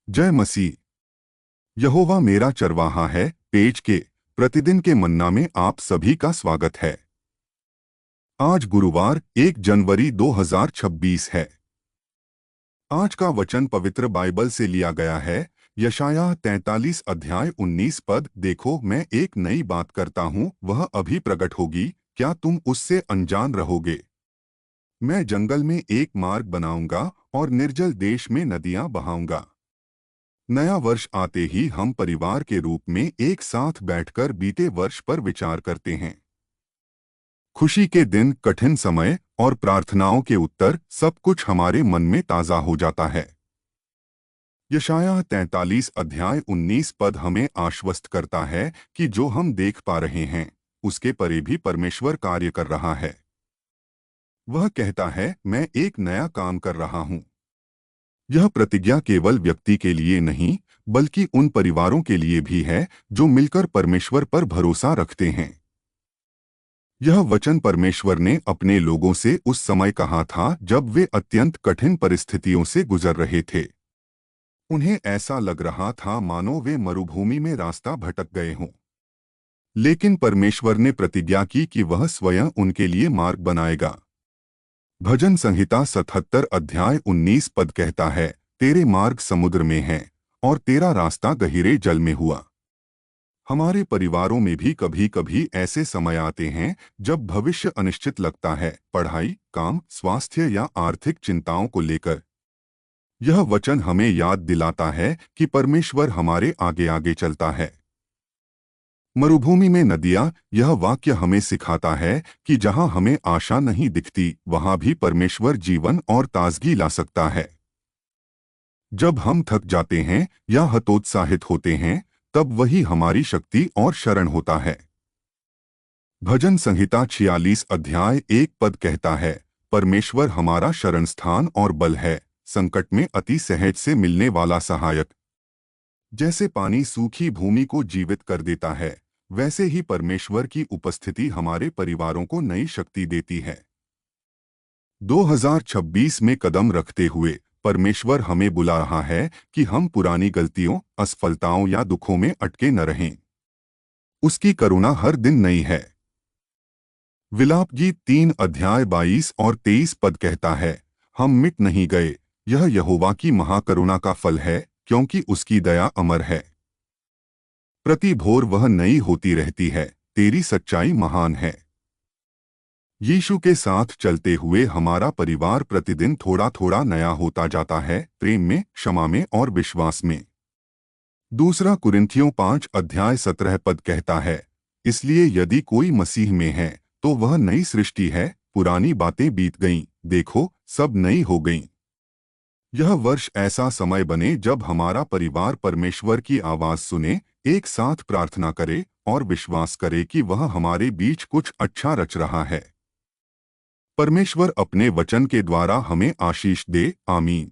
जय मसीह। यहोवा मेरा चरवाहा है पेज के प्रतिदिन के मन्ना में आप सभी का स्वागत है। आज गुरुवार 1 जनवरी 2026 है। आज का वचन पवित्र बाइबल से लिया गया है। यशायाह 43 अध्याय 19 पद। देखो, मैं एक नई बात करता हूँ, वह अभी प्रकट होगी, क्या तुम उससे अनजान रहोगे? मैं जंगल में एक मार्ग बनाऊंगा और निर्जल देश में नदियां बहाऊंगा। नया वर्ष आते ही हम परिवार के रूप में एक साथ बैठकर बीते वर्ष पर विचार करते हैं। खुशी के दिन, कठिन समय और प्रार्थनाओं के उत्तर, सब कुछ हमारे मन में ताज़ा हो जाता है। यशायाह 43 अध्याय 19 पद हमें आश्वस्त करता है कि जो हम देख पा रहे हैं, उसके परे भी परमेश्वर कार्य कर रहा है। वह कहता है, मैं एक नया काम कर रहा हूँ। यह प्रतिज्ञा केवल व्यक्ति के लिए नहीं, बल्कि उन परिवारों के लिए भी है जो मिलकर परमेश्वर पर भरोसा रखते हैं। यह वचन परमेश्वर ने अपने लोगों से उस समय कहा था जब वे अत्यंत कठिन परिस्थितियों से गुजर रहे थे। उन्हें ऐसा लग रहा था मानो वे मरुभूमि में रास्ता भटक गए हों। लेकिन परमेश्वर ने प्रतिज्ञा की कि वह स्वयं उनके लिए मार्ग बनाएगा। भजन संहिता 77 अध्याय 19 पद कहता है, तेरे मार्ग समुद्र में हैं और तेरा रास्ता गहीरे जल में हुआ। हमारे परिवारों में भी कभी कभी ऐसे समय आते हैं जब भविष्य अनिश्चित लगता है, पढ़ाई, काम, स्वास्थ्य या आर्थिक चिंताओं को लेकर। यह वचन हमें याद दिलाता है कि परमेश्वर हमारे आगे आगे चलता है। मरुभूमि में नदियां, यह वाक्य हमें सिखाता है कि जहां हमें आशा नहीं दिखती, वहां भी परमेश्वर जीवन और ताजगी ला सकता है। जब हम थक जाते हैं या हतोत्साहित होते हैं, तब वही हमारी शक्ति और शरण होता है। भजन संहिता 46 अध्याय 1 पद कहता है, परमेश्वर हमारा शरण स्थान और बल है, संकट में अति सहज से मिलने वाला सहायक। जैसे पानी सूखी भूमि को जीवित कर देता है, वैसे ही परमेश्वर की उपस्थिति हमारे परिवारों को नई शक्ति देती है। 2026 में कदम रखते हुए परमेश्वर हमें बुला रहा है कि हम पुरानी गलतियों, असफलताओं या दुखों में अटके न रहें। उसकी करुणा हर दिन नई है। विलाप गीत 3 अध्याय 22 और 23 पद कहता है, हम मिट नहीं गए, यह यहोवा की महाकरुणा का फल है, क्योंकि उसकी दया अमर है। प्रति भोर वह नई होती रहती है, तेरी सच्चाई महान है। यीशु के साथ चलते हुए हमारा परिवार प्रतिदिन थोड़ा थोड़ा नया होता जाता है, प्रेम में, क्षमा में और विश्वास में। दूसरा कुरिन्थियों 5 अध्याय 17 पद कहता है, इसलिए यदि कोई मसीह में है तो वह नई सृष्टि है, पुरानी बातें बीत गईं, देखो सब नई हो गईं। यह वर्ष ऐसा समय बने जब हमारा परिवार परमेश्वर की आवाज सुने, एक साथ प्रार्थना करे और विश्वास करे कि वह हमारे बीच कुछ अच्छा रच रहा है। परमेश्वर अपने वचन के द्वारा हमें आशीष दे। आमीन।